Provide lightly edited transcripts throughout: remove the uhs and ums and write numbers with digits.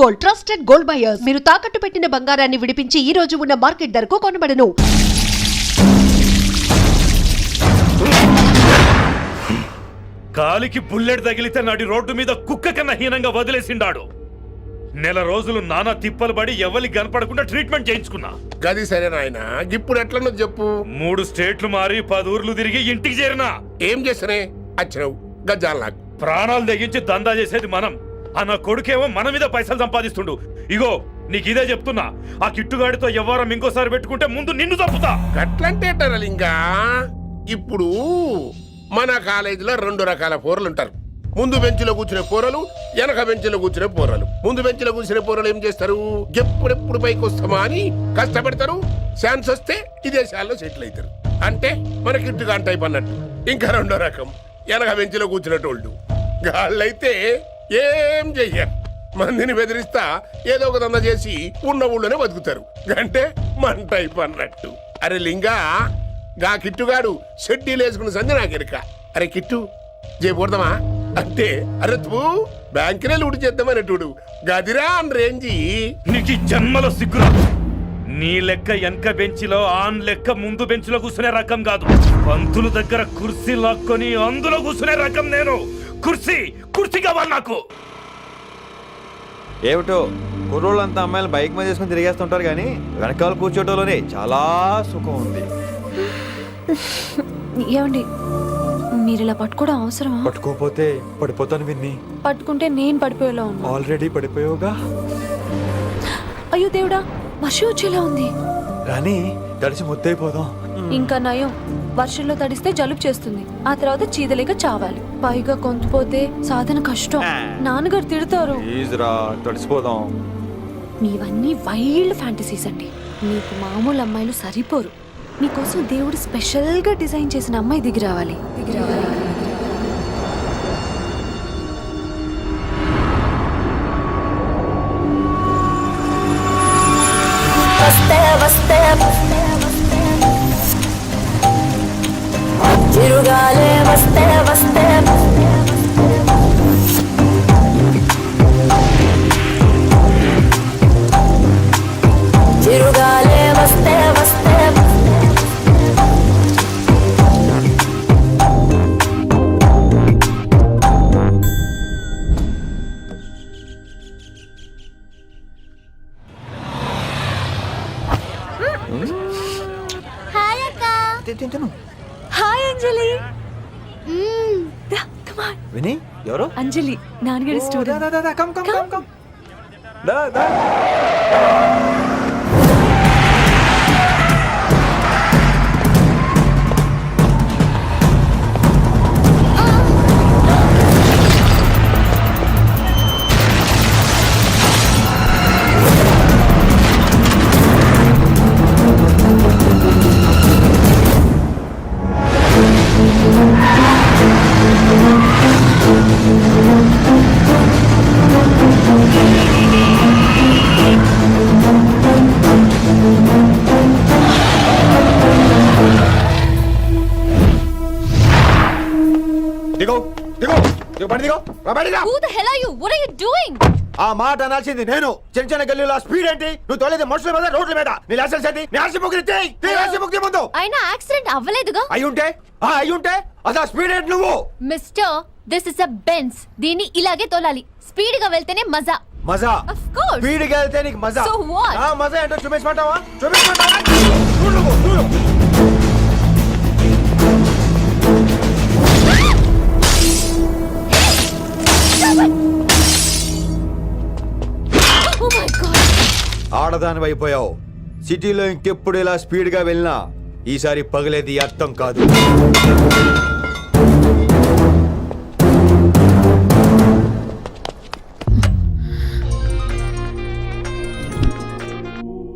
Gold, trusted gold buyers. మీరు తాకట్టు పెట్టిన బంగారాన్ని విడిపించి ఈ రోజు ఉన్న మార్కెట్ ధరకు కొనబడను. కాలికి బుల్లెట్ తగిలితే నాటి రోడ్డు మీద కుక్క కన్నా హీనంగా వదిలేసిండాడు. నెల రోజులు నానా తిప్పలు పడి ఎవరి కనపడకుండా ట్రీట్మెంట్ చేయించుకున్నా. గది సరే నాయన, ఇప్పుడు ఎట్లనో చెప్పు. 3 స్టేట్లు మారి 10 ఊర్లు తిరిగి ఇంటికి చేరినా. ఏం చేసనే అచ్చినావు గజ్జాలు నాకు. ప్రాణాలు తెగించి దందా చేసేది మనం. ఆ నా కొడుకేమో మన మీద పైసలు సంపాదిస్తుండు. ఇగో నీకు ఇదే చెప్తున్నా, ఆ కిట్టుగాడితో ఎవరం ఇంకోసారి పెట్టుకుంటే ముందు నిన్ను చంపుతా. గట్లంటే ఇంకా ఇప్పుడు మన కాలేజీలో 2 రకాల పోరలు ఉంటారు. ముందు బెంచ్లో కూర్చునే పోరలు, వెనక బెంచ్లో కూర్చునే పోరలు. ముందు బెంచ్లో కూర్చునే పోరలు ఏం చేస్తారు? ఎప్పుడెప్పుడు పైకి వస్తామా అని కష్టపడతారు. ఛాన్స్ వస్తే విదేశాల్లో సెటిల్ అవుతారు. అంటే మన కిట్టుగా టైప్ అన్నట్టు. ఇంకా 2వ రకం వెనక బెంచ్లో కూర్చునేటోళ్ళు. గాళ్ళైతే ఏం చెయ్యరు, మందిని బెదిరిస్తా ఏదో ఒక దంద చేసి ఉన్న ఊళ్ళోనే బతుకుతారు. అంటే మన టైప్ అన్నట్టు. అరే లింగా, గా కిట్టుగాడు షెడ్డీలు వేసుకున్న సంధి నాకెరక. అరే కిట్టు చేయకూడదమా అంటే, అరే తూ బ్యాంకునే లూటు చేద్దామనేటోడు గదిరా అని రేంజి. నీకు జన్మలో సిగ్గురాదు. నీ లెక్క వెనక బెంచిలో ఆన్ లెక్క ముందు బెంచ్లో కూర్చునే రకం కాదు. పంతుల దగ్గర కుర్చీ లాక్కొని అందులో కూర్చునే రకం నేను. కుర్చీ కావాలి నాకు. ఏమిటో కుర్రోళ్ళంతా అమ్మాయిలు బైక్ మీద చేసుకుని తిరిగేస్తుంటారు, కానీ వెనకాల కూర్చోటంలోనే చాలా సుఖం ఉంది. ఏమండి, మీరు ఇలా పట్టుకోవడం అవసరమా? పట్టుకోపోతే పడిపోతాను విన్ని. పట్టుకుంటే నేను పడిపోయేలా ఉన్నా. ఆల్రెడీ పడిపోయావుగా. అయ్యో దేవుడా, వర్షం వచ్చేలా ఉంది. రాని తడిచి ముద్దైపోదాం. ఇంకా నయం, వర్షంలో తడిస్తే జలుబు చేస్తుంది, ఆ తర్వాత చీదలేక చావాలి. పైగా కొంతపోతే సాధన కష్టం, నాన్నగారు తిడతారు. రా తడిసిపోదాం. మీవన్నీ వైల్డ్ ఫ్యాంటసీస్ అండి. మీకు మామూలు అమ్మాయిలు సరిపోరు. మీకోసం దేవుడు స్పెషల్ గా డిజైన్ చేసిన అమ్మాయి దిగి రావాలి. చిరుగాలే వస్తే వస్తే చిరుగాలే వస్తే వస్తే హాయ్ అక్క. హాయ్ అంజలి. విని ఎవరు? అంజలి, నాన్నగారి స్టూడెంట్. కమ్. ఆ మాట అనాల్సింది నేను. చిన్న చిన్న గల్లీలో స్పీడ్ ఏంటి? నువ్వు తోలేది మనుషుల మీద, రోడ్ల మీద. నీ లైసెన్స్ ఏంటి? నీ ఆర్సీ ముందు. అయినా యాక్సిడెంట్ అవ్వలేదుగా. అయ్యుంటే అసలు స్పీడ్ ఏంటి నువ్వు? Mister, this is a Benz. దీన్ని ఇలాగే తోలాలి. స్పీడ్ గా వెళ్తేనే మజా. Of course. స్పీడ్ గా వెళ్తే నీకు మజా. So what? మజా ఏంటో చూపించమంటావా? చూడు. Oh my God. ఆడదాని అయిపోయావు. సిటీలో ఇంకెప్పుడు ఇలా స్పీడ్ గా వెళ్ళినా ఈసారి పగలేది అర్థం కాదు.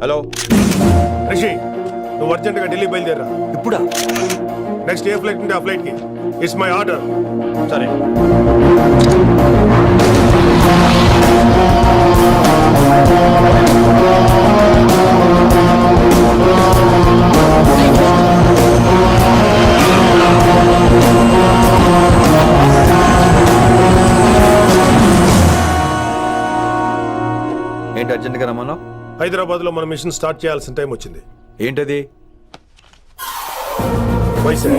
హలో రిషి, నువ్వు అర్జెంట్ గా ఢిల్లీ బయలుదేరా. ఇప్పుడా? నెక్స్ట్ ఏ ఫ్లైట్ ఉంటే ఆ ఫ్లైట్ కి. It's my order. సరే. ఏంటి అర్జెంట్గా రమ్మన్నావు? హైదరాబాద్ లో మన మిషన్ స్టార్ట్ చేయాల్సిన టైం వచ్చింది. ఏంటది? వైజాగ్.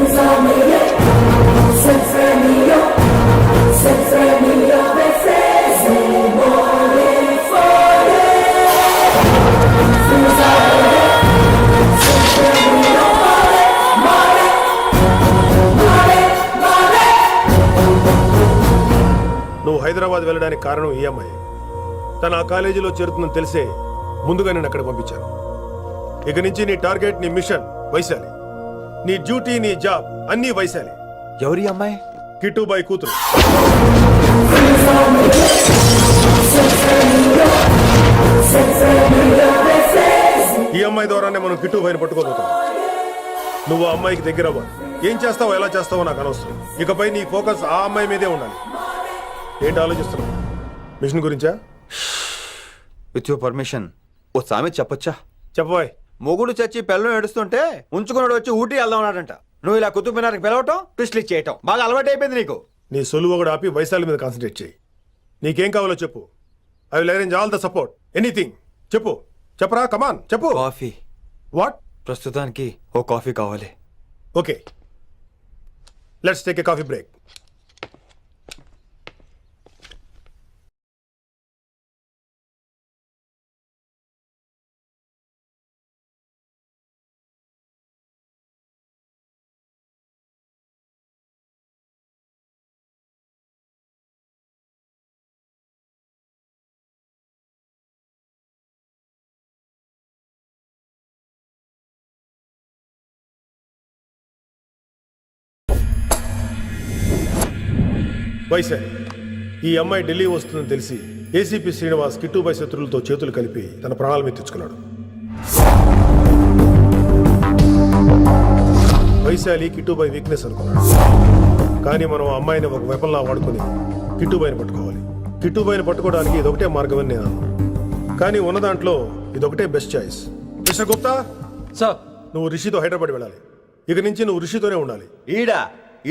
నువ్వు హైదరాబాద్ వెళ్ళడానికి కారణం ఈ అమ్మాయి. తను ఆ కాలేజీలో చేరుతుందని తెలిసే ముందుగా నేను అక్కడ పంపించాను. ఇక నుంచి నీ టార్గెట్, నీ మిషన్ వైశాలి. నీ డ్యూటీ, నీ జాబ్ అన్నీ వైశాలి. ఎవరి అమ్మాయి? కిట్టుబాయి కూతురు. ఈ అమ్మాయి ద్వారానే మనం కిట్టుబాయిని పట్టుకోబోతున్నాం. నువ్వు ఆ అమ్మాయికి దగ్గర అవ్వాలి. ఏం చేస్తావో ఎలా చేస్తావో నాకు అనవసరం. ఇకపై నీ ఫోకస్ ఆ అమ్మాయి మీదే ఉండాలి. ఏంటి ఆలోచిస్తున్నావు? మిషన్ గురించా? విత్ యువర్ పర్మిషన్ ఓ సామెత చెప్పొచ్చా? చెప్పబాయ్. మొగుడు చచ్చి పిల్లలు ఏడుస్తుంటే ఉంచుకున్నాడు వచ్చి ఊటీ వెళ్దాం అన్నాడంట. నువ్వు ఇలా కుతుబ్ మినార్కి పిలవటం, ట్విస్ట్లు చేయటం బాగా అలవాటు అయిపోయింది నీకు. నీ సొలువు ఒకటి ఆపి వైశాలి మీద కాన్సన్ట్రేట్ చేయి. నీకేం కావాలో చెప్పు. I will arrange all the support. Anything చెప్పు. చెప్పరా, కమాన్ చెప్పు. కాఫీ. వాట్? ప్రస్తుతానికి ఓ కాఫీ కావాలి. Okay, let's take a coffee break. Vaishali, ఈ అమ్మాయి ఢిల్లీ వస్తుందని తెలిసి ఏసీపీ శ్రీనివాస్ కిట్టుబాయి శత్రులతో చేతులు కలిపి తన ప్రాణాల మీద తెచ్చుకున్నాడు. వైశాలి కిట్టుబాయి వీక్నెస్ అనుకున్నాడు. కానీ మనం ఆ అమ్మాయిని ఒక వెపన్లా వాడుకుని కిట్టుబాయిని పట్టుకోవాలి. కిట్టుబాయిని పట్టుకోవడానికి ఇదొకటే మార్గం అని నేను అన్నాను. కానీ ఉన్న దాంట్లో ఇదొకటే best choice. Mister Gupta sir, నువ్వు రిషితో హైదరాబాద్ వెళ్ళాలి. ఇక నుంచి నువ్వు రిషితోనే ఉండాలి.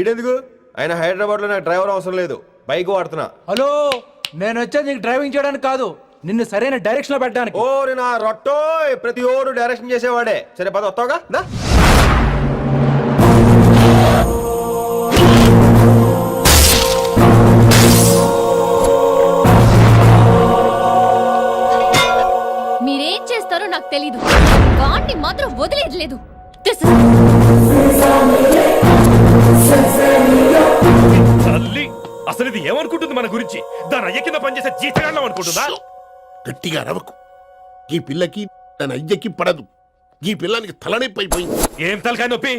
ఈడెందుకు? ఆయన హైదరాబాద్ లో నాకు డ్రైవర్ అవసరం లేదు, బైక్ వాడుతున్నా. హలో, నేను వచ్చేది నీకు డ్రైవింగ్ చేయడానికి కాదు, నిన్ను సరైన డైరెక్షన్ లో పెట్టడానికి. ఓ నా రొట్టో, ప్రతి ఓడు డైరెక్షన్ చేసేవాడే. సరే పద, వస్తావుగా? మీరేం చేస్తారో నాకు తెలీదు, వాణ్ణి మాత్రం వదిలేదు లేదు. తల్లి, అసలు ఇది ఏమనుకుంటుంది మన గురించి? దాని అయ్య కింద పనిచేసే జీతగాళ్ళం అనుకుంటుందా? గట్టిగా అరవకు. ఈ పిల్లకి తన అయ్యకి పడదు. ఈ పిల్లానికి తలనొప్పి అయిపోయింది. ఏం తలకాయ నొప్పి?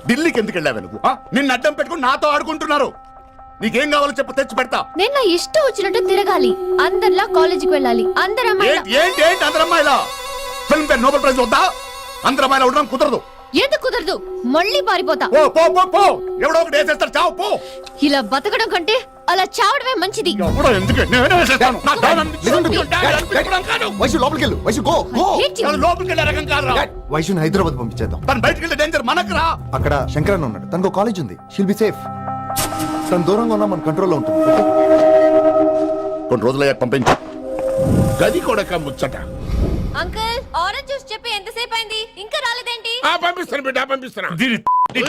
ఢిల్లీకి ఎందుకు వెళ్ళావు నువ్వు? నిన్ను అడ్డం పెట్టుకుని నాతో ఆడుకుంటున్నారు. నీకేం కావాలో చెప్పు, తెచ్చి పెడతా. నేను నా ఇష్టం వచ్చినట్టు తిరగాలి, అందరిలా కాలేజీకి వెళ్ళాలి. అందరు ఏంటి అందరు అమ్మాయిలా? ఫిల్మ్ ఫేర్ నోబెల్ ప్రైజ్ వద్దా? అందరు అమ్మాయిలా ఉండడం కుదరదు. ఎందుకు కుదరదు? మళ్ళీ పారిపోతా. పో పో పో పో, ఎవడో ఒకటి వేసేస్తాడు, చావు పో. ఇలా బతకడం కంటే అలా చావడమే మంచిది. ఎవడో ఎందుకు? నేనే వేసేస్తాను. నా డాన్ అనిపించడం కాదు. వైశు లోపలికి వెళ్ళు. Vaishu go go. తను లోపలికి వెళ్ళే రకం కాదురా. వైశుని హైదరాబాద్ పంపించేద్దాం. తను బయటికి వెళ్ళే డేంజర్ మనకు రా. అక్కడ శంకరన్ ఉన్నాడు, తనకు కాలేజ్ ఉంది. She'll be safe. తను దూరంగా ఉన్నా మన కంట్రోల్లో ఉంటుంది. కొన్ని రోజులయ్యాక పంపించు. గది కూడా ముచ్చట. అంకుల్, ఆరెంజ్ జ్యూస్ చెప్పి ఎంతసేపు అయింది, ఇంకా రాలేదేంటి? పంపిస్తాను బిడ్డ, పంపిస్తాను.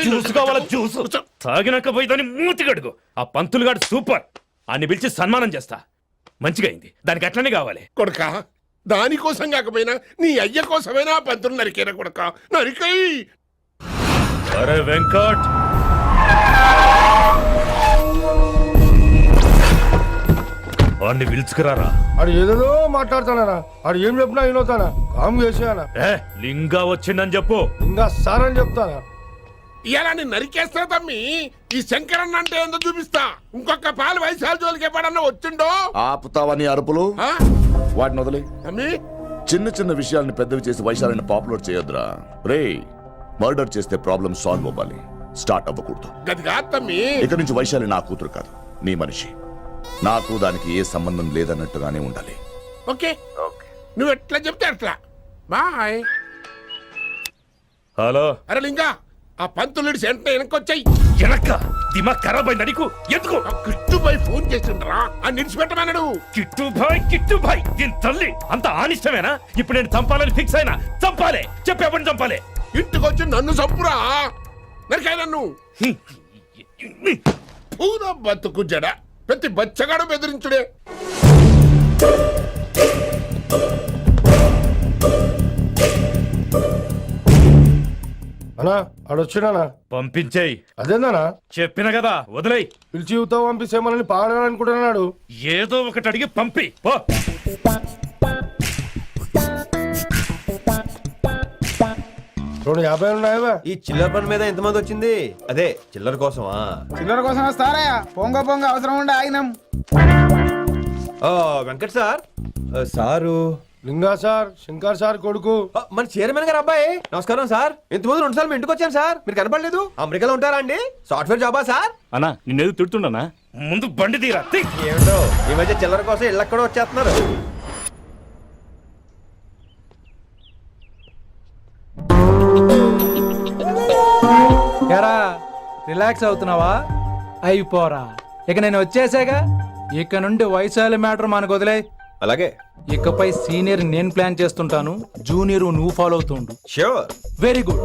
జ్యూస్ కావాలా? జ్యూస్ తాగినాక పోయి దాన్ని మూతి కడుగు. ఆ పంతులు గాడు సూపర్ అని పిలిచి సన్మానం చేస్తా. మంచిగా అయింది, దానికి అట్లనే కావాలి. కొడుక, దానికోసం కాకపోయినా నీ అయ్య కోసమైనా పంతులు నరికేరా కొడుక, నరికై. అరే వెంకట్, వాడిని పిలుచుకురారా. అది ఏదో మాట్లాడతానా? అది ఏం చెప్పినా వినవుతానా? కామ్ చేసానా? లింగా వచ్చిందని చెప్పు. ఇంకా సార్ అని చెప్తానా? ఇలా నేను నరికేస్తా తమ్మి. ఈ శంకరన్న అంటే ఏందో చూపిస్తా. ఇంకొక పాలు వయసాల జోలికి ఎప్పుడన్నా వచ్చిండో ఆపుతావని అరుపులు. వాటిని వదిలే తమ్మి. చిన్న చిన్న విషయాలను పెద్దవి చేసి వైశాలని పాపులర్ చేయొద్దురా. రే, మర్డర్ చేస్తే ప్రాబ్లం సాల్వ్ అవ్వాలి, స్టార్ట్ అవ్వకూడదు. గది కాదు తమ్మి. ఇక నుంచి వైశాలి నా కూతురు కాదు, నీ మనిషి. నాకు దానికి ఏ సంబంధం లేదన్నట్టుగానే ఉండాలి. ఓకే నువ్వు ఎట్లా చెప్తే అట్లా. బాయ్. హలో అరే లింగా, ఆ పంతులుడి సెంటర్ వెనకొచ్చాయి. ఎనక్క దిమాగ్ ఖరాబ్ అయింది నీకు. ఎందుకు కిట్టుబాయ్ ఫోన్ చేసిండ్రా అని నిడిచిపెట్టమన్నాడు. కిట్టు భాయ్ దీని తల్లి అంత ఆనిష్టమేనా? ఇప్పుడు నేను చంపాలని ఫిక్స్ అయినా. చంపాలే, చెప్పు ఎవరిని చంపాలి? ఇంటికొచ్చి నన్ను చంపురా, నరికాయ నన్ను. పూరా బతుకు జడ, ప్రతి బచ్చగాడు బెదిరించుడే. అన్నా ఆడొచ్చినానా? పంపించేయి. అదేందనా? చెప్పిన కదా వదిలేయ్. పిలిచి యువత పంపిస్తేమని పాడాలనుకుంటున్నాడు. ఏదో ఒకటి అడిగి పంపి పో. 250 ఉన్నాయా? ఈ చిల్లర పని మీద ఎంతమంది వచ్చింది? అదే చిల్లర కోసమా? చిల్లర కోసం వస్తారా? పొంగ అవసరం ఉండే ఆగినాం. వెంకట్ సార్. సారు లింగా సార్, శంకర్ సార్ కొడుకు. మన చైర్మన్ గారు అబ్బాయి. నమస్కారం సార్. ఇంతకుముందు 2 సార్లు మీ ఇంటికి వచ్చాను సార్, మీరు కనపడలేదు. అమెరికాలో ఉంటారా అండి? సాఫ్ట్వేర్ జాబా సార్? అన్నా నిన్నేది తిడుతుండనా? ముందు బండి తీరా. ఏమిటో ఈ మధ్య చిల్లర కోసం ఇళ్ళక్కడ వచ్చేస్తున్నారు. ఎరా రిలాక్స్ అవుతున్నావా? అయిపోరా, ఇక నేను వచ్చేసాగా. ఇక నుండి వైశాలి మ్యాటర్ మనకు వదిలే. అలాగే. ఇకపై సీనియర్ నేను ప్లాన్ చేస్తుంటాను, జూనియర్ నువ్వు ఫాలో అవుతుండు. ష్యూర్. Very good.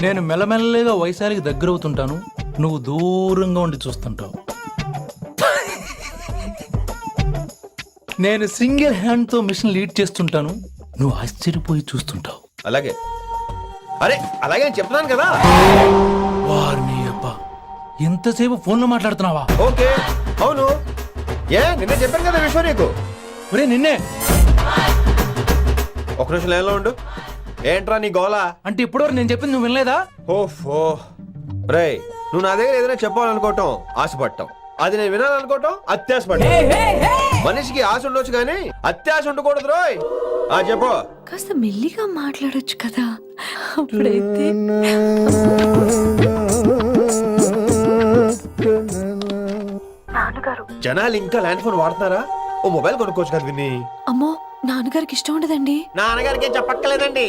నేను మెల్లమెల్లగా వైశాలికి దగ్గర అవుతుంటాను, నువ్వు దూరంగా ఉండి చూస్తుంటావు. నేను సింగిల్ హ్యాండ్ తో మిషన్ లీడ్ చేస్తుంటాను, నువ్వు ఆశ్చర్యపోయి చూస్తుంటావు. అలాగే. అరే అలాగే అని చెప్తున్నాను కదా. వారిని అబ్బా, ఎంతసేపు ఫోన్లో మాట్లాడుతున్నావా? ఓకే అవును. నిన్నే చెప్పాను కదా విశ్వ నీకు. ఒరే నిన్నే. ఒక నిమిషం లైన్లో ఉండు. ఏంట్రా నీ గోలా? అంటే ఇప్పటివరకు నేను చెప్పింది నువ్వు వినలేదా? ఓఫో రే, నువ్వు నా దగ్గర ఏదైనా చెప్పాలనుకోవటం ఆశపడటం, అది నేను వినాలనుకోవటం అత్యాశపడటం. మనిషికి ఆశ ఉండొచ్చు కానీ అత్యాశ ఉండకూడదు రోయ్. చెప్పు. కాస్త మెల్లిగా మాట్లాడొచ్చు కదా. అప్పుడైతే జనాలు ఇంకా ల్యాండ్ ఫోన్ వాడుతున్నారా? ఓ మొబైల్ కొనుక్కోవచ్చు కదా విన్ని. అమ్మో, నాన్నగారికి ఇష్టం ఉండదండి. నాన్నగారికి ఏం చెప్పక్కర్లేదండి.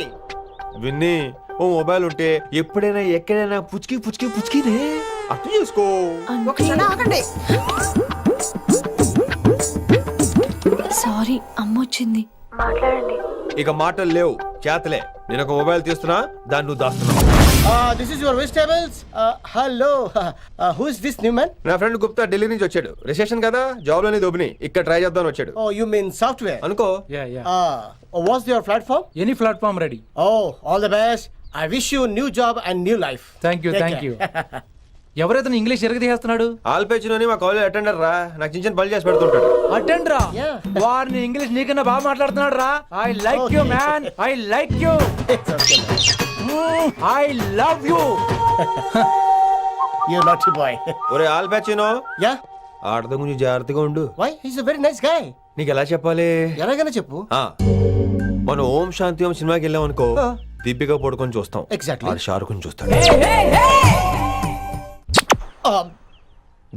విన్ని, ఓ మొబైల్ ఉంటే ఎప్పుడైనా ఎక్కడైనా పుచ్చుకినే అర్థం చేసుకో. సారీ, అమ్మ వచ్చింది. ఇక మాటలు లేవు, చేతలే. నేను ఒక మొబైల్ తీస్తున్నా, దాన్ని నువ్వు దాస్తున్నావు. This is your vegetables. Hello. Who is this new man? నా ఫ్రెండ్ గుప్తా ఢిల్లీ నుంచి వచ్చాడు. రిసెప్షన్ కదా, జాబ్ లోని దొబ్బిని ఇక్కడ ట్రై చేద్దామని వచ్చాడు. Oh, you mean software? అనుకో. What's your platform? Any platform ready. Oh, all the best. I wish you new job and new life. Thank you. Take thank you. care. ఎవరైతే English ఎరగదీస్తున్నాడు? ఆల్పేచినోని మా college attender రా, నాకు చిన్న చిన్న పనులు చేసి పెడుతుంటాడు. అటెండ్ రా. Yeah. వారిని ఇంగ్లీష్ నీకన్నా బాగా మాట్లాడుతున్నాడు రా. I like you man, I like you, It's okay. I love you. You naughty boy. ఒరే ఆల్పేచినో, Yeah. ఆడతో కొంచెం జాగ్రత్తగా ఉండు. Why? He's a very nice guy. నీకు ఎలా చెప్పాలి? ఎలాగైనా చెప్పు. మనం ఓం శాంతి ఓం సినిమాకి వెళ్ళాం అనుకో, దీపిక పడుకొని చూస్తాం. Exactly. ఆడు షారుఖ్ చూస్తాడు.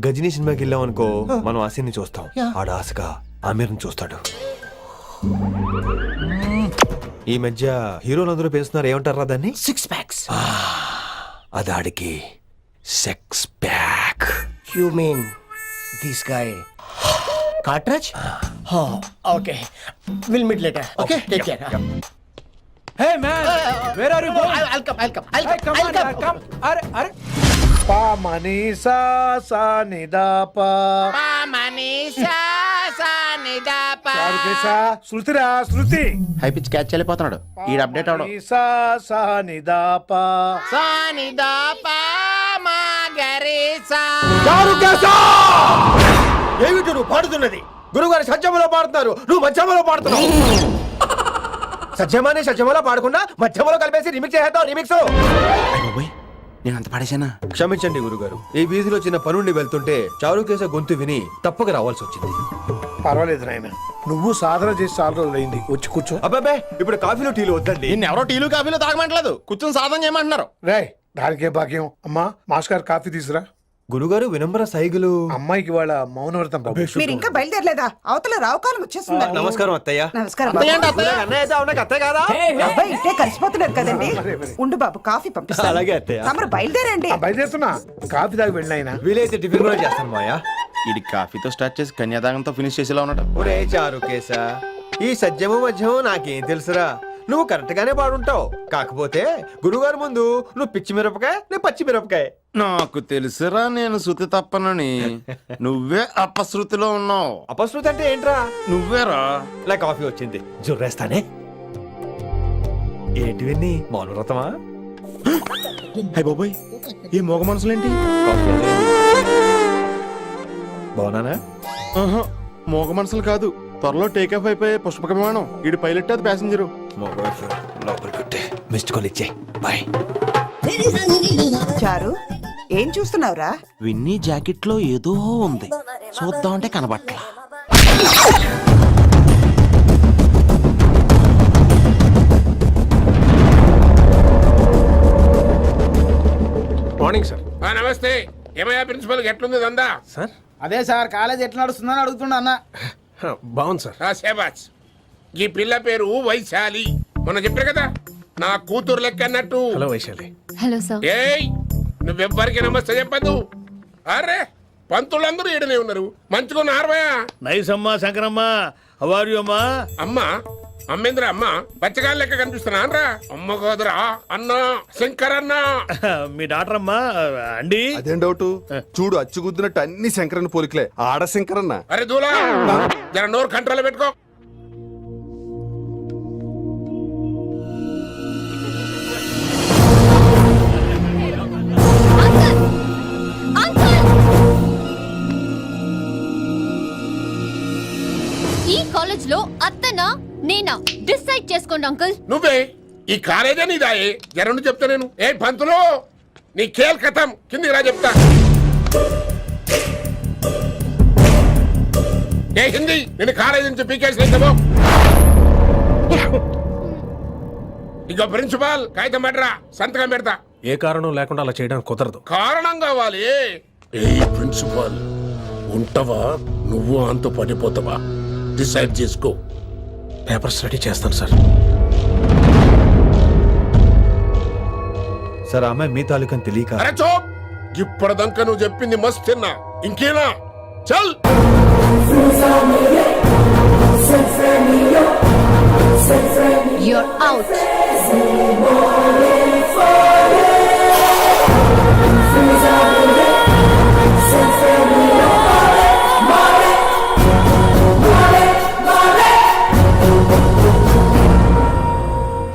గజనీ సినిమాకి వెళ్ళాం అనుకో, మనం ఆసిని చూస్తాం. Yeah. ఆడు ఆశగా ఆమీర్ని చూస్తాడు. ఈ మధ్య హీరోలందరూ పెంచుతున్నారు, ఏమంటారా దాన్ని? 6 packs. అది ఆడికి sex pack. You mean this guy? Cartridge? Oh, okay. We'll meet later. Okay? Take care. Hey man, where are you going? I'll come. I'll come. I'll Hey, come. come I'll on, come. come. అరే అరే. పా మనీసా సా నిదాపా. శృతిరా శృతి. High pitch catch వెళ్ళిపోతున్నాడు. ఈ update అవడం. మనీసా సా నిదాపా. ఏమిటి నువ్వు పాడుతున్నది? గురుగారు సత్యములో పాడుతున్నారు, నువ్వు మధ్యమలో పాడుతున్నావు. సత్యమాని సత్యమలో పాడకుండా మధ్యమలో కలిపేసి రిమిక్స్ చేద్దాం. రిమిక్స్ నేను అంత పడేసానా? క్షమించండి గురుగారు, ఈ వీధిలో చిన్న పనుండి వెళ్తుంటే చారుకేశ గొంతు విని తప్పక రావాల్సి వచ్చింది. పర్వాలేదు నాయన, నువ్వు సాధన చేసి చాలా రోజులు అయింది. వచ్చి కూర్చో. అబ్బాబే, ఇప్పుడు కాఫీలో టీలు వద్దండి. ఎవరో టీలు కాఫీలు తాగమంటలేదు, కూర్చొని సాధన చేయమంటున్నారు. రే దానికే భాగ్యం. అమ్మా మాస్టర్ కాఫీ తీసురా. గురుగారు వినమ్ర సైగులు. అమ్మాయికి వాళ్ళ మౌనవ్రతం బాబు. మీరు ఇంకా బయలుదేరలేదా? అవతల రావుకాలం వచ్చేస్తుంది. నమస్కారం అత్తయ్య. నమస్కారం. అన్నయ్య అయితే అవునా అత్తయ్య కాదా? అబ్బాయి ఇట్టే కలిసిపోతున్నారు కదండి. ఉండు బాబు, కాఫీ పంపిస్తాను. అలాగే అత్తయ్య. తమరు బయలుదేరండి. బయలుదేరుతున్నా, కాఫీ తాగి వెళ్ళిన. వీలైతే టిఫిన్ కూడా చేస్తాను మాయా. ఇది కాఫీతో స్టార్ట్ చేసి కన్యాదానంతో ఫినిష్ చేసేలా ఉన్నాడు. ఒరే చారు కేసా, ఈ సత్యము మధ్యము నాకేం తెలుసురా. నువ్వు కరెక్ట్ గానే పాడుంటావు. కాకపోతే గురుగారు ముందు నువ్వు పిచ్చి మిరపకాయ, నేను పచ్చి మిరపకాయ. నాకు తెలుసురా నేను శృతి తప్పనని. నువ్వే అపశృతిలో ఉన్నావు. అపశృతి అంటే ఏంట్రా? నువ్వేరా. నా కాఫీ వచ్చింది, జుర్రేస్తానే. ఏంటి విన్ని మౌనవ్రతమా? హై బాబోయ్, ఈ మోగ మనసులేంటి? బాగున్నానా? మోగ మనసులు కాదు, త్వరలో టేకాఫ్ అయిపోయే పుష్పక విమానం. ఈడు పైలట్, అది ప్యాసింజరు. మిస్డ్ కాల్ ఇచ్చే. బాయ్. చారు, ఏం చూస్తున్నావురా? విన్నీ జాకెట్ లో ఏదో ఉంది, చూద్దామంటే కనబట్లా. Morning sir. నమస్తే. ఏమయ్యా ప్రిన్సిపల్, ఎట్లుంది దందా? సార్ అదే సార్, కాలేజ్ ఎట్లా నడుస్తుందని అడుగుతున్నా అన్న. బాగుంది సార్. శేబాజ్. ఈ పిల్ల పేరు వైశాలి. మొన్న చెప్పారు కదా, నా కూతురు లెక్క అన్నట్టు. హలో వైశాలి. Hello sir. ఏయ్, నువ్వెవ్వరికి నమస్తే చెప్పదు. అరే, పంతులందరూ ఈడనే ఉన్నారు. మంచుకున్న ఆర్వయా. నైస్ అమ్మా శంకరమ్మ. హవారు అమ్మా. అమ్మా అమ్మేంద్ర అమ్మ బచ్చగాళ్ళ లెక్క కనిపిస్తున్నా రా. అమ్మ కాదురా అన్న, శంకరన్న. మీ డాక్టర్ అమ్మా అండి. అదేం డౌట్? చూడు అచ్చుగుద్దినట్టు అన్ని శంకరన్న పోలికలే. ఆడ శంకరన్న. అరే దూలా, జర నోరు కంట్రోల్ పెట్టుకో. ఈ కాలేజ్ లో అత్తనా నేనా డిసైడ్ చేసుకోండి అంకుల్. నువ్వే ఈ కాలేజే నీదాయే. జరండు చెప్తా నేను. ఏ పంతులు, నీ ఖేల్ కథం. కిందికి రా చెప్తా. ఏ హిందీ, నేను కాలేజీ నుంచి పీకేసినావు. ఇక ప్రిన్సిపాల్ కాగితం పెట్టరా, సంతకం పెడతా. ఏ కారణం లేకుండా అలా చేయడానికి కుదరదు. కారణం కావాలి. ఏ ప్రిన్సిపాల్, ఉంటావా నువ్వు అంత పడిపోతావా? డిసైడ్ చేసుకో. పేపర్ స్టడీ చేస్తాను సార్. సార్ ఆ అమ్మాయి మీ తాలూకని తెలియక. అరే చోప్, ఇప్పటిదాకా నువ్వు చెప్పింది మస్త్ తిన్నా. ఇంకేనా? చల్. You're out.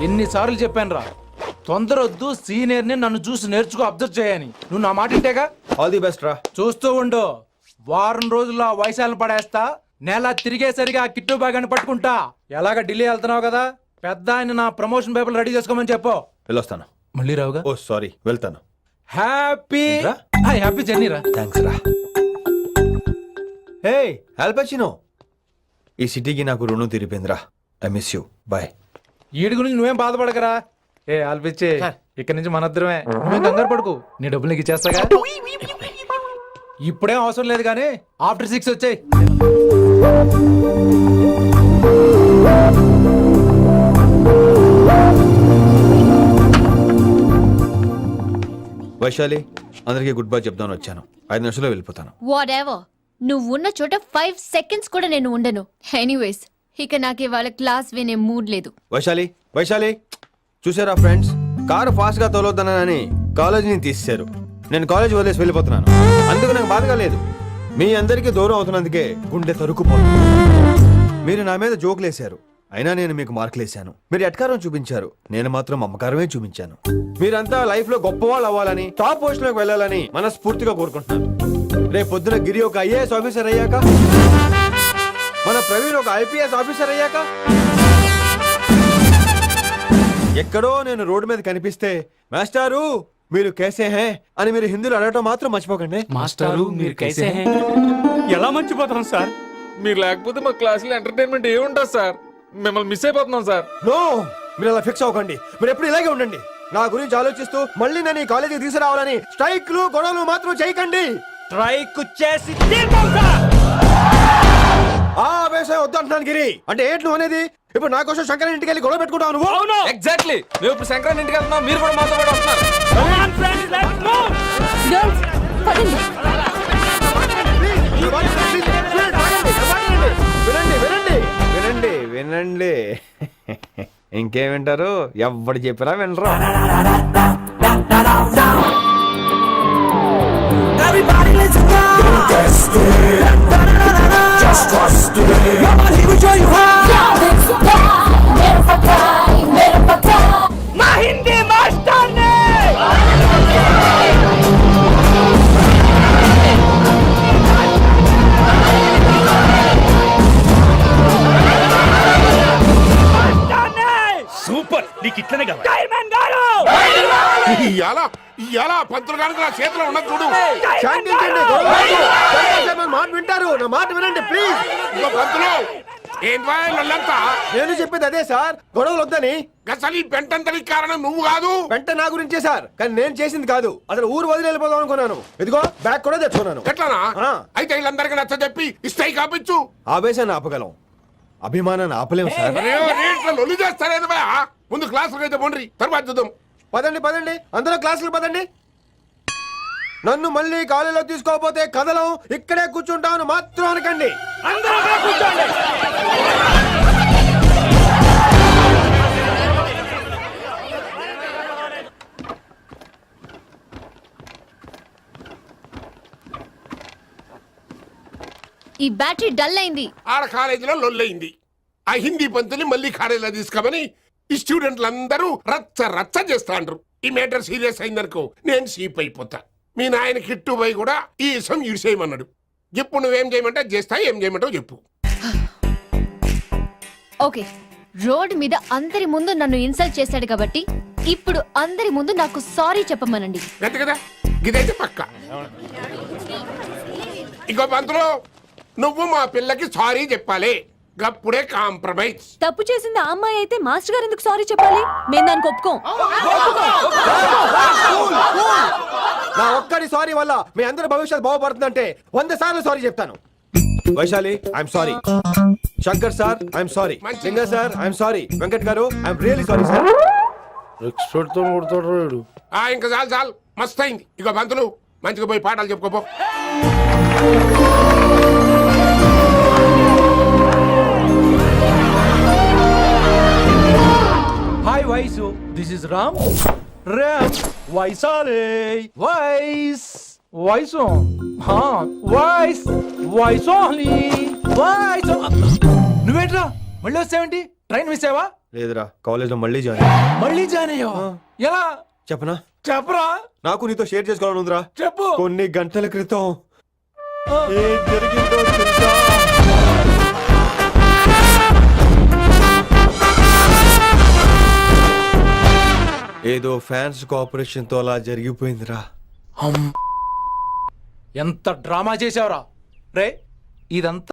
ఎన్నిసార్లు చెప్పాను రా, తొందరొద్దు, సీనియర్ ని నన్ను చూసి నేర్చుకో, అబ్జర్వ్ చేయని. నువ్వు నా మాట ఇంటేగా. ఆల్ ది బెస్ట్ రా. చూస్తూ ఉండు, వారం రోజుల్లో ఆ వయసాలను పడేస్తా. నెల తిరిగేసరిగా ఆ కిట్టు బాగాన్ని పట్టుకుంటా. ఎలాగ ఢిల్లీ వెళ్తున్నావు కదా, పెద్ద ఆయన నా ప్రమోషన్ పేపర్లు రెడీ చేసుకోమని చెప్పు. వెళ్ళొస్తాను. మళ్ళీ రావుగా. ఓ సారీ, వెళ్తాను. హ్యాపీ హ్యాపీ జర్నీ రా. థ్యాంక్స్ రా. హే ఆల్పచినో, ఈ సిటీకి నాకు రుణం తీరిపోయిందిరా. I miss you. బాయ్. ఈడి గురించి నువ్వేం బాధపడకరా. ఏ ఆల్పిచ్చే, ఇక్కడి నుంచి మనద్దరమే. నువ్వేం కంగారు పడుకు, నీ డబ్బులు నీకు ఇచ్చేస్తాగా. ఇప్పుడేం అవసరం లేదు కానీ ఆఫ్టర్ 6 వచ్చాయి. వైశాలి, అందరికీ గుడ్ బై చెప్దామని వచ్చాను. 5 నిమిషాల్లో వెళ్ళిపోతాను. వాట్ ఎవర్, నువ్వు ఉన్న చోట 5 seconds కూడా నేను ఉండను. ఎనీవేస్, ఇక నాకు ఇవాళ క్లాస్ వినే మూడ్ లేదు. వైశాలి, వైశాలి, చూసారా ఫ్రెండ్స్, కారు ఫాస్ట్ గా తోలొద్దనని కాలేజీని తీసేశారు. నేను కాలేజీ వదిలేసి వెళ్ళిపోతున్నాను. అందుకు నాకు బాధగా లేదు. మీ అందరికీ దూరం అవుతున్నందుకే గుండె తరుక్కుపోతుంది. మీరు నా మీద జోకులేశారు, అయినా నేను మీకు మార్కులేశాను. మీరు ఎట్కారం చూపించారు, నేను మాత్రం అమ్మకారమే చూపించాను. మీరంతా లైఫ్ లో గొప్ప వాళ్ళు అవ్వాలని, టాప్ పొజిషన్ లోకి వెళ్ళాలని మనస్ఫూర్తిగా కోరుకుంటున్నాను. రేపు పొద్దున గిరి ఒక ఐఏఎస్ ఆఫీసర్ అయ్యాక, మన ప్రవీణ్ ఒక ఐపీఎస్ ఆఫీసర్ అయ్యాక, ఎక్కడో నేను రోడ్డు మీద కనిపిస్తే మాస్టారు మీరు కేసే హే అని మీరు హిందీలో అడగటం మాత్రం మర్చిపోకండి. మాస్టారు మీరు కైసే హై? ఎలా మర్చిపోతాం సార్? మీరు లేకపోతే మా క్లాసులో ఎంటర్టైన్మెంట్ ఏముంటుంది సార్? మిమ్మల్ని మిస్ అయిపోతున్నాం సార్. నో, మీరు అలా ఫిక్స్ అవ్వకండి. మీరు ఎప్పుడు ఇలాగే ఉండండి. నా గురించి ఆలోచిస్తూ మళ్ళీ నేను ఈ కాలేజీకి తీసుకురావాలని స్ట్రైక్లు గొడవలు మాత్రం చేయకండి. స్ట్రైక్ చేసి తీరుతాం సార్. ఆ ఆవేశం వద్దు అంటున్నాను గిరి. అంటే ఏంటి నువ్వు అనేది? ఇప్పుడు నా కోసం శంకర్ ఇంటికి వెళ్ళి గొడవ పెట్టుకుంటావు నువ్వు? అవును ఎగ్జాక్ట్లీ. మేము ఇప్పుడు సంక్రాంతి ఇంటికి వెళ్తున్నాం, మీరు కూడా మాతో పాటు వస్తున్నారు. గర్ల్స్ పదండి. వినండి వినండి వినండి వినండి. ఇంకేం వింటారు? ఎవడు చెప్పినా వినరు. సూపర్, నీకు ఇట్లనే కావాలి. ఇయాల పంతులు గారికి నా చేతిలో ఉన్నది చూడు. శాంతించండి, గొడవ వద్దు. శంకర్ సార్ నా మాట వింటారు. నా మాట వినండి ప్లీజ్. ఇదిగో పంతులు, ఏంటా వాళ్ళంతా? నేను చెప్పేది అదే సార్, గొడవలు వద్దని. అసలు ఈ పెంటంతరికి కారణం నువ్వు కాదు. వెంట నా గురించే సార్, కానీ నేను చేసింది కాదు. అసలు ఊరు వదిలి వెళ్ళిపోదాం అనుకున్నాను. ఇదిగో బ్యాగ్ కూడా తెచ్చుకున్నాను. ఎట్లానా? ఆ. అయితే వీళ్ళందరికీ నచ్చ చెప్పి ఇస్తాయి కాపించు. ఆవేశాన్ని ఆపగలం, అభిమానాన్ని ఆపలేం సార్. లొల్లి చేస్తారేది బా. ముందు క్లాసులకు అయితే పోండి, తర్వాత చూద్దాం. పదండి పదండి, అందరూ క్లాసులకు పదండి. నన్ను మళ్ళీ కాలేజీలో తీసుకోకపోతే కదలం, ఇక్కడే కూర్చుంటామని మాత్రం అనకండి. ఈ బ్యాటరీ డల్ అయింది. ఆడ కాలేజీలో లొల్లయింది. ఆ హిందీ పంతుని మళ్ళీ కాలేజీలో తీసుకోమని ఈ స్టూడెంట్లు అందరూ రచ్చ రచ్చ చేస్తాండ్రు. ఈ మ్యాటర్ సీరియస్ అయిందనుకో నేను సీప్ అయిపోతా. మీ నాయన కిట్టు పోయి కూడా ఈ విషయం ఇడిసేయమన్నాడు. ఇప్పుడు నువ్వేం చేయమంటే చేస్తా, ఏం చేయమంటావు చెప్పు. ఓకే, రోడ్ మీద అందరి ముందు నన్ను ఇన్సల్ట్ చేశాడు కాబట్టి ఇప్పుడు అందరి ముందు నాకు సారీ చెప్పమనండి. అంతే కదా, ఇదైతే పక్క. ఇంకో పంతులు, నువ్వు మా పిల్లకి సారీ చెప్పాలి. గప్పుడే కాంప్రమైజ్. తప్పు చేసింది ఆ అమ్మాయి అయితే మాస్టర్ గారు ఎందుకు సారీ చెప్పాలి? మేము దానికి ఒప్పుకోం. నా ఒక్కడి సారీ వల్ల మీ అందరి భవిష్యత్తు బాగుపడుతుందంటే 100 సార్లు సారీ చెప్తాను. Vaishali, I'm sorry. Shankar sir, I'm sorry. లింగ సార్, ఐఎమ్ సారీ. వెంకట్ గారు, I'm really sorry sir. Expert తో కొడతాడు. ఇంకా చాలు చాలు, మస్తు అయింది. ఇక పంతులు మంచిగా పోయి పాఠాలు చెప్పుకోపో. Hi Vaishu, this is Ram. Ram వైసాలే. వైస్ వైసు వైస్ వైసోలీ వైస్. నువ్వేంట్రా మళ్ళీ వస్తావేంటి? ట్రైన్ మిస్ అయ్యావా? లేదురా, కాలేజ్ లో మళ్ళీ జాయిన్. మళ్ళీ జాయిన్ అయ్యావా? ఎలా చెప్పనా? చెప్పరా. నాకు నీతో షేర్ చేసుకోవాలని ఉందిరా. చెప్పు. కొన్ని గంటల క్రితం ఏం జరిగిందో తెలుసా? ఏదో ఫ్యాన్స్ కోఆపరేషన్ తో అలా జరిగిపోయిందిరా. ఎంత డ్రామా చేసావురా రే. ఇదంతా